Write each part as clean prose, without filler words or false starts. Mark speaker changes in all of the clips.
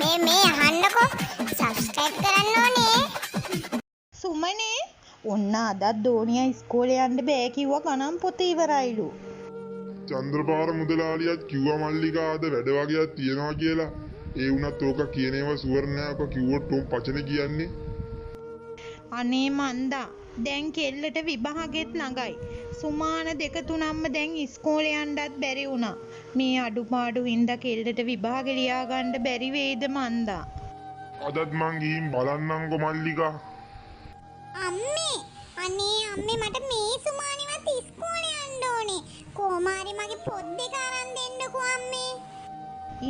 Speaker 1: මේ අහන්නකෝ සබ්ස්ක්‍රයිබ් කරන්න ඕනේ.
Speaker 2: සුමනේ ඔන්න අදත් දෝනියා ඉස්කෝලේ යන්න බෑ කිව්වා ගණන් පොත ඉවරයිලු.
Speaker 3: චන්ද්‍රපාල මුදලාලියත් කිව්වා මල්ලිකා අද වැඩ වගේක් තියනවා කියලා. ඒ වුණත් ඕක කියන ඒවා සුවර් නෑ. ඔක කිව්වොත් උන් පචන කියන්නේ.
Speaker 2: අනේ මන්දා දැන් කෙල්ලට විභාගෙත් නගයි. සුමාන 2-3ක්ම දැන් ඉස්කෝලේ යන්නත් බැරි වුණා. මේ අඩුපාඩු හින්දා කෙල්ලට විභාගෙ ලියා ගන්න බැරි වෙයිද මන්දා.
Speaker 3: අදත් මං ගිහින් බලන්නම්කො මල්ලිකා.
Speaker 1: අනේ අම්මේ මට මේ සුමානිවත් ඉස්කෝලේ යන්න ඕනේ. කොහොම හරි මගේ පොත් දෙක අරන් දෙන්නකෝ අම්මේ.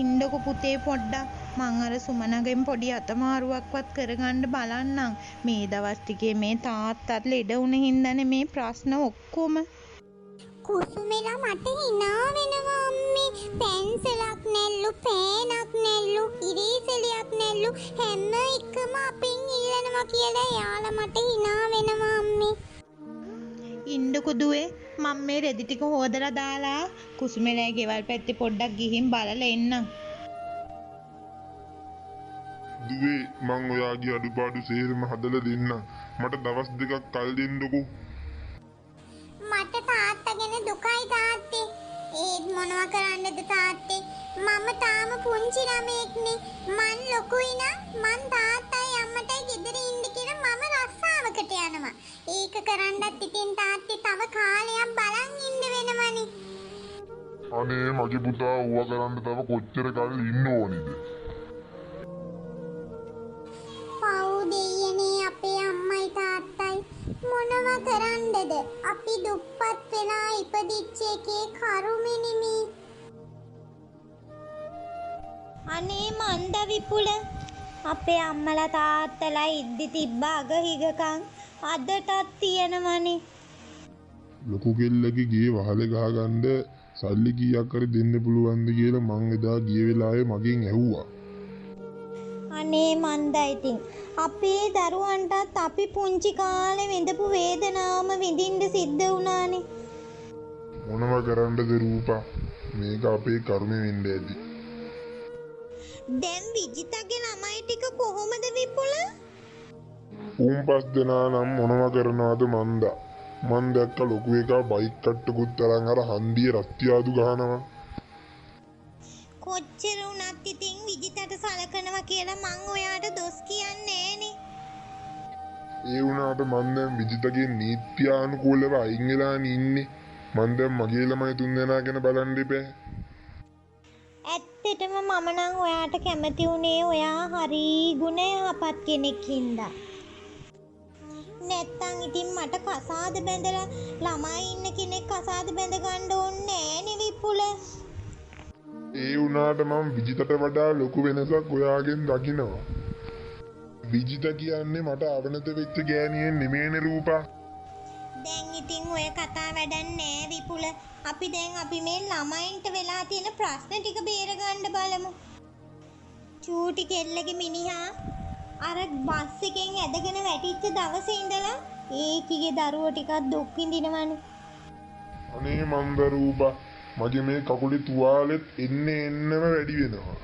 Speaker 2: ඉන්නකො පුතේ පොඩ්ඩක් මං අර සුමනගෙන් පොඩි අතමාරුවක්වත් කරගන්න බලන්නම්. මේ දවස් ටිකේ මේ තාත්තත් ලෙඩ වුණ හින්දානේ මේ ප්‍රශ්න ඔක්කොම.
Speaker 1: කුසුමෙලා මට hina වෙනවා අම්මේ. පෙන්සලක් නැල්ලු, පේනක් නැල්ලු, ඉරීසලියක් නැල්ලු හැම එකම අපෙන් ඉල්ලනවා කියලා එයාලා මට hina වෙනවා අම්මේ.
Speaker 2: ඉන්නකො දුවේ මම මේ රෙදි ටික හොදලා දාලා කුසුමෙලේ ගෙවල් පැත්තේ පොඩ්ඩක් ගිහින් බලලා එන්නම්.
Speaker 3: දුවේ මං ඔයාගේ අඩුපාඩු සේරම හදලා දෙන්න. මට දවස් දෙකක් කල් දෙන්නකෝ.
Speaker 1: මට තාත්තා ගැන දුකයි තාත්තේ. ඒත් මොනවා කරන්නද තාත්තේ? මම තාම පුංචි ළමෙක්නේ. මං ලොකුයි නම් මං තාත්තයි අම්මටයි ගෙදර ඉන්න කියලා මම රස්සාවකට යනවා. ඒක කරන්නත් ඉතින් තාත්තේ තව කාලයක් බලන් ඉන්න වෙනවනේ.
Speaker 3: අනේ මගේ පුතා ඌව කරන්න තව කොච්චර කල් ඉන්න ඕනේද?
Speaker 1: පව් දෙයනේ අපේ අම්මයි තාත්තයි මොනවා කරන්නද? අපි දුප්පත් වෙලා ඉපදිච්ච එකේ කරුමෙනිමි.
Speaker 4: අනේ මන්ද විපුල අපේ අම්මලා තාත්තලා ඉද්දි තිබ්බ අගහිගකම් අදටත් තියෙනවනේ.
Speaker 3: ලොකු කෙල්ලගේ ගේ වහලේ ගහගන්න සල්ලි කීයක් හරි දෙන්න පුළුවන්ද කියලා මං එදා ගිය වෙලාවේ මගෙන් ඇහුවා.
Speaker 4: අනේ මන්ද ඉතින් අපේ දරුවන්ටත් අපි පුංචි කාලේ විඳපු වේදනාවම විඳින්න සිද්ධ වුණානේ.
Speaker 3: මොනවා කරන්නද රූපා? මේක අපේ කර්මෙ වෙන්න ඇති.
Speaker 4: දැන් විජිතගේ ළමයි ටික කොහොමද විපුල?
Speaker 3: උන් පස් දෙනා නම් මොනවා කරනවද මන්දා? මං දැක්ක ලොකු එකා බයික් කට්ටකුත් තරන් අර හන්දියේ රත්තියාදු ගහනවා.
Speaker 4: කොච්චර වුණත් ඉතින් විජිතට සලකනවා කියලා මං ඔයාට දොස් කියන්නේ නෑනේ.
Speaker 3: ඒ වුණාට මං දැන් විජිතගේ නීත්‍යානුකූලව අයින් වෙලා ඉන්නේ. මං දැන් මගේ ළමයි තුන්දෙනා ගැන බලන් ඉපෑ.
Speaker 4: ඇත්තටම මම නම් ඔයාට කැමති උනේ ඔයා හරි ගුණ යහපත් කෙනෙක් හින්දා. නැත්තම් ඉතින් මට කසාද බැඳලා ළමයි ඉන්න කෙනෙක් කසාද බැඳ ගන්න ඕනේ නෑනේ විපුල.
Speaker 3: ඒ වුණාට මම විජිතට වඩා ලොකු වෙනසක් ඔයාගෙන් දකිනවා. විජිත කියන්නේ මට අවනත වෙච්ච ගෑණියෙක් නෙමෙයිනේ රූපා.
Speaker 4: දැන් ඉතින් ඔය කතා වැඩක් නෑ විපුල. අපි මේ ළමයින්ට වෙලා තියෙන ප්‍රශ්න ටික බේර ගන්න බලමු. චූටි කෙල්ලගේ මිනිහා අර බස් එකෙන් ඇදගෙන වැටිච්ච දවසේ ඉඳලා ඒකිගේ දරුවෝ ටිකක් දුක් විඳිනවනේ.
Speaker 3: අනේ මන්ද රූපා මගේ මේ කකුලේ තුවාලෙත් එන්නම වැඩි වෙනවා.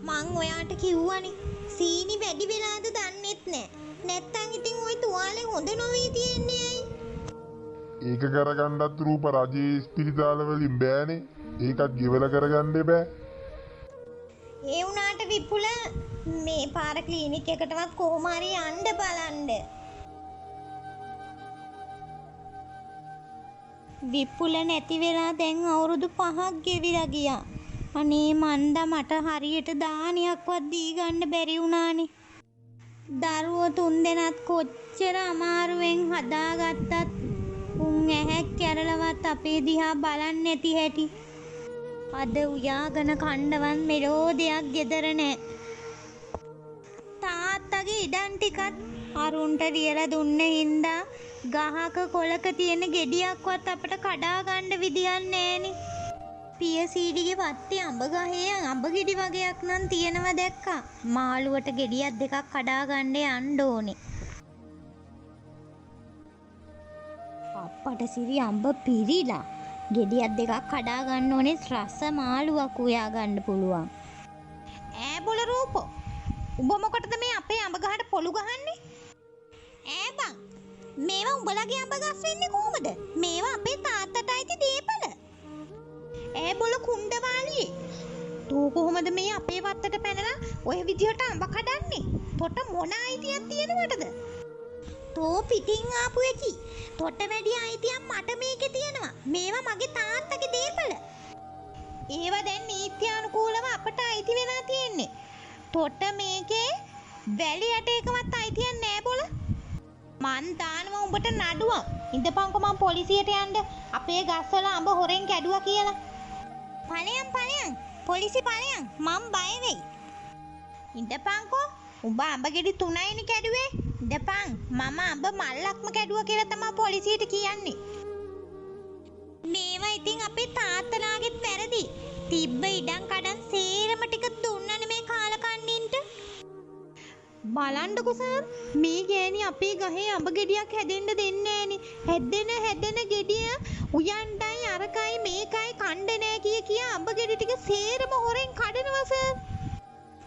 Speaker 4: මං ඔයාට කිව්වනේ සීනි වැඩි වෙලාද දන්නෙත් නෑ. නැත්තම් ඉතින් ওই තුවාලේ හොඳ නොවී තියෙන්නේ ඇයි?
Speaker 3: ඒක කරගන්නත් රූප රජයේ ස්පිරිතාල වලින් බෑනේ. ඒකත් ගෙවල කරගන්න බෑ.
Speaker 4: ඒ වුණාට විපුල මේ පාර ක්ලිනික් එකටවත් කොහොම හරි යන්න බලන්න. විපුල නැති වෙලා දැන් අවුරුදු 5ක් ගෙවිලා ගියා. අනේ මන්දා මට හරියට දානියක්වත් දී ගන්න බැරි වුණානේ. දරුවෝ තුන්දෙනාත් කොච්චර අමාරුවෙන් හදාගත්තත් උන් ඇහැක් කැරලවත් අපේ දිහා බලන්නේ නැති හැටි. අද උයාගෙන කණ්ඩවන් මෙලෝදයක් ගෙදර නෑ. තාත්තගේ ඉඩම් ටිකත් අරුන්ට ලියලා දුන්න හින්දා ගහක කොලක තියෙන ගෙඩියක්වත් අපට කඩා ගන්න විදියක් නෑනේ. පියසීඩිගේ වත්තේ අඹ ගහේ අඹ ගෙඩි වගේක් නම් තියෙනව දැක්කා. මාළුවට ගෙඩියක් දෙකක් කඩා ගන්න යන්න ඕනේ. අප්පට සිරි අඹ පිරිලා ගෙඩියක් දෙකක් කඩා ගන්න ඕනේ රස මාළුවක් උයා ගන්න පුළුවන්. උඹ මොකටද මේ අපේ අඹ ගහට පොළු ගහන්නේ? ඈ බං මේවා උඹලගේ අඹ ගස් වෙන්නේ කොහමද? මේවා අපේ තාත්තට අයිති දීපල. ඈ බොල කුණ්ඩවාලියේ. තෝ කොහමද මේ අපේ වත්තට පැනලා ඔය විදියට අඹ කඩන්නේ? තොට මොන අයිතියක් තියෙනවටද? තෝ පිටින් ආපු එකි. තොට වැඩි අයිතියක් මට මේකේ තියෙනවා. මේවා මගේ තාත්තගේ දීපල. ඒවා දැන් නීත්‍යානුකූලව අපට අයිති වෙලා තියෙන්නේ. තොට මේකේ වැලි යට එකවත් අයිතියක් නෑ බොල. මන් දානවා උඹට නඩුවක්. ඉඳපන්කො මං පොලිසියට යන්න. අපේ ගස්වල අඹ හොරෙන් කැඩුවා කියලා. ඵලයන් පොලිසි ඵලයන් මං බය වෙයි. ඉඳපන්කො උඹ අඹ ගෙඩි 3යිනේ කැඩුවේ. ඉඳපන් මම අඹ මල්ලක්ම කැඩුවා කියලා තමයි පොලිසියට කියන්නේ. මේවා ඉතින් අපේ තාත්තලාගෙත් වැරදි. තිබ්බ ඉඩම් කඩම් සේරම ටික දුන්නනේ මේ කාලකන්නින්ට. බලන්නකො සර් මේ ගෑණි අපේ ගහේ අඹ ගෙඩියක් හැදෙන්න දෙන්නේ නෑනේ. හැදෙන ගෙඩිය උයන්ඩයි අරකයි මේකයි කණ්ඩ නෑ කිය අඹ ගෙඩි ටික සේරම හොරෙන් කඩනවා සර්.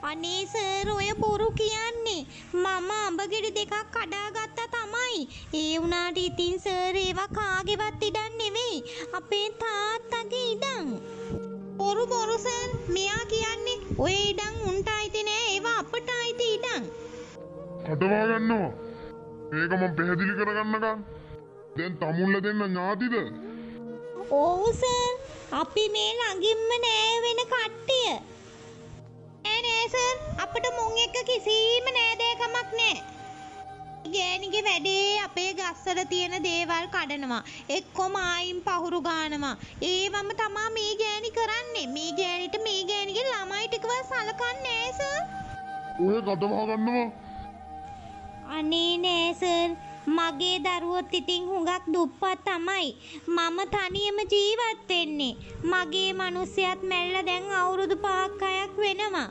Speaker 4: අනේ සර් ඔය බොරු කියන්නේ. මම අඹ ගෙඩි දෙකක් කඩාගත්තා තමයි. ඒ වුණාට ඉතින් සර් ඒවා කාගේවත් ඉඩම් නෙවෙයි. අපේ තාත්තගේ ඉඩම්. බොරු සර් මෙයා කියන්නේ ඔය ඉඩම් උන්ට අයිති නෑ ඒවා අපට අයිති ඉඩම්.
Speaker 3: කඩවා ගන්නවා. මේක මම පැහැදිලි කරගන්නකම්. දැන් තමුල්ල දෙන්න ඥාතිද?
Speaker 4: ඔව් සර්. අපි මේ ළඟින්ම නෑ වෙන කට්ටිය. නෑ සර් අපිට මුන් එක්ක කිසිම නෑදෑකමක් නෑ. ගෑණිගේ වැඩේ අපේ ගස්වල තියෙන දේවල් කඩනවා. එක්කොම ආයින් පහුරු ගානවා. ඒවම තමා මේ ගෑණි කරන්නේ. මේ ගෑණිට මේ ගෑණිගේ ළමයි ටිකවත් සලකන්නේ නෑ සර්.
Speaker 3: ඔය කඩවා ගන්නවා.
Speaker 4: අනේ නෑ සර් මගේ දරුවොත් ඉතින් හුඟක් දුප්පත් තමයි. මම තනියම ජීවත් වෙන්නේ. මගේ මිනිස්සයත් මැරිලා දැන් අවුරුදු 5ක් 6ක් වෙනවා.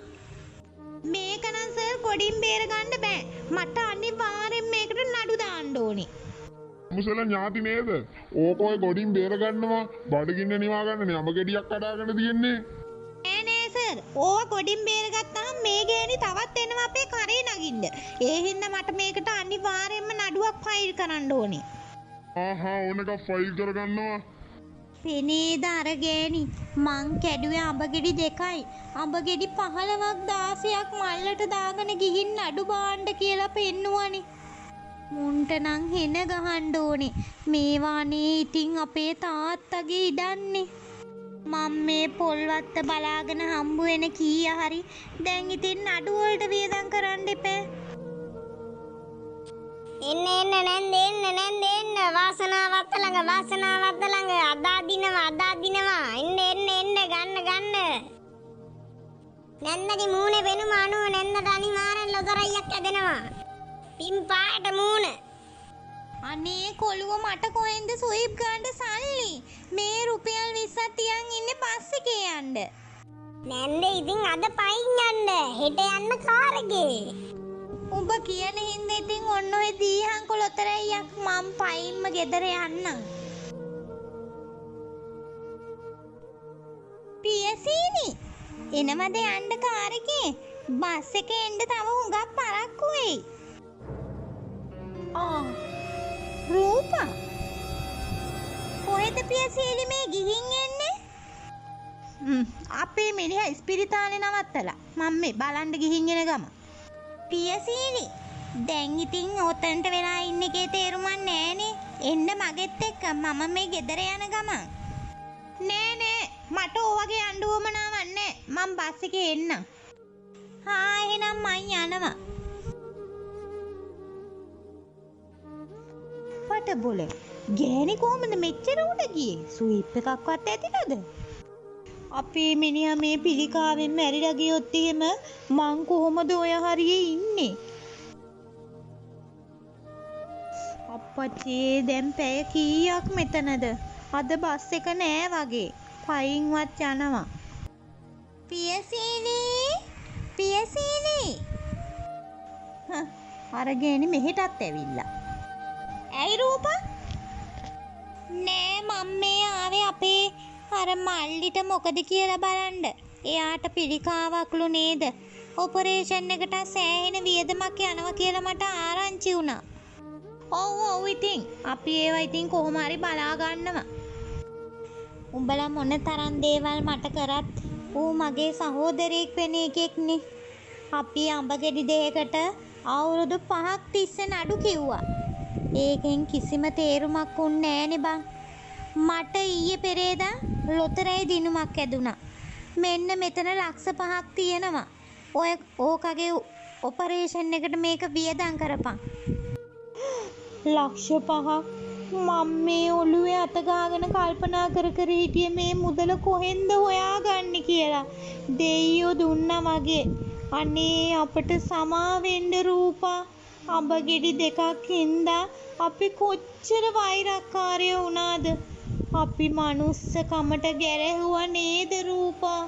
Speaker 4: මේක නම් සර් ගොඩින් බේර ගන්න බෑ. මට අනිවාර්යෙන් මේකට නඩු දාන්න ඕනේ.
Speaker 3: මුසල ඥාති නේද? ඕක ඔය ගොඩින් බේර ගන්නවා. බඩගින්න නිවා ගන්නනේ අඹ ගෙඩියක් කඩාගෙන තියෙන්නේ.
Speaker 4: නෑ සර් ඕවා ගොඩින් බේරගත්තාම මේ ගෑණි තවත් එනවා අපේ කරේ නගින්න. ඒ හින්දා මට මේකට අනිවාර්යයෙන්ම නඩුවක් ෆයිල් කරන්න ඕනේ.
Speaker 3: ආහා ඕනක ෆයිල් කරගන්නවා.
Speaker 4: පෙනේද අර ගෑණි මං කැඩුවේ අඹ ගෙඩි 2යි. අඹ ගෙඩි 15ක් 16ක් මල්ලට දාගෙන ගිහින් නඩු බාන්න කියලා පෙන්නුවනේ. මුන්ට නම් හෙන ගහන්න ඕනේ. මේවානේ ඉතින් අපේ තාත්තගේ ඉඩන්නේ. මම මේ පොල්වත්ත බලාගෙන හම්බ වෙන කීය හරි දැන් ඉතින් නඩු වලට වියදම් කරන්න එපා.
Speaker 1: එන්න වාසනාවත් ළඟ අදා දිනවා එන්න ගන්න නැන්නගේ මූණේ වෙනුම අනුව නැන්නට අනිවාර්යෙන් ලොතරයියක් ඇදෙනවා පින් පාට මූණ.
Speaker 4: අනේ කොළුව මට කොහෙන්ද සුයිප් ගන්න සල්ලි? මේ රුපියල් 20ක් තියන් ඉන්නේ බස් එකේ යන්න.
Speaker 1: නැන්ද ඉතින් අද පයින් යන්න හෙට යන්න කාර් එකේ.
Speaker 4: උඹ කියන හින්දා ඉතින් ඔන්න ඔය දීහං කොලොතරයියක් මම පයින්ම ගෙදර යන්නම්. පියසීනි එනවද යන්න කාර් එකේ? බස් එකේ එන්න තව හුඟක් පරක්කු වෙයි. රූපා කොහෙද පියසීලි මේ ගිහින් එන්නේ?
Speaker 2: අපේ මිනිහා ඉස්පිරිතාලේ නවත්තලා මම මේ බලන්න ගිහින් එන ගම.
Speaker 4: පියසීලි දැන් ඉතින් ඔතනට වෙලා ඉන්න එකේ තේරුමක් නෑනේ. එන්න මගෙත් එක්ක මම මේ ගෙදර යන ගමන්.
Speaker 2: නෑ මට ඕ වගේ යන්න උවමනාවක් නෑ. මම බස් එකේ එන්නම්.
Speaker 4: හා එහෙනම් මං යනවා.
Speaker 2: පට බොලේ ගෑණි කොහමද මෙච්චර උඩ ගියේ? සුයිප් එකක්වත් ඇතිනද? අපේ මිනිහා මේ පිළිකාවෙන් මැරිලා ගියොත් එහෙම මං කොහොමද ඔය හරියේ ඉන්නේ? අප්පච්චි දැන් පැය කීයක් මෙතනද? අද බස් එක නෑ වගේ. පයින්වත් යනවා.
Speaker 4: පියසීලි
Speaker 2: අර ගෑණි මෙහෙටත් ඇවිල්ලා.
Speaker 4: ඇයි රූපා? නෑ මම මේ ආවේ අපේ අර මල්ලිට මොකද කියලා බලන්න. එයාට පිළිකාවක්ලු නේද? ඔපරේෂන් එකට සෑහෙන වියදමක් යනවා කියලා මට ආරංචි වුණා.
Speaker 2: ඔව් ඉතින් අපි ඒවා ඉතින් කොහොම හරි බලා ගන්නවා.
Speaker 4: උඹලා මොන තරම් දේවල් මට කරත් ඌ මගේ සහෝදරයෙක් වෙන එකෙක්නේ. අපි අඹගෙඩි දෙයකට අවුරුදු 5ක් තිස්සේ නඩු කිව්වා. ඒකෙන් කිසිම තේරුමක් උන්නේ නෑනේ බං. මට ඊයේ පෙරේදා ලොතරැයි දිනුමක් ඇදුනා. මෙන්න මෙතන ලක්ෂ 5ක් තියෙනවා. ඔය ඕකගේ ඔපරේෂන් එකට මේක වියදම් කරපන්.
Speaker 2: ලක්ෂ 5ක් මම මේ ඔළුවේ අත ගාගෙන කල්පනා කර හිටියේ මේ මුදල කොහෙන්ද හොයාගන්නේ කියලා. දෙයියෝ දුන්නා මගේ. අනේ අපට සමා වෙන්න රූපා. අඹගෙඩි දෙකක් හින්දා අපි කොච්චර වෛරක්කාරයෝ වුණාද? අපි මනුස්සකමට ගැරහුවා නේද රූපා?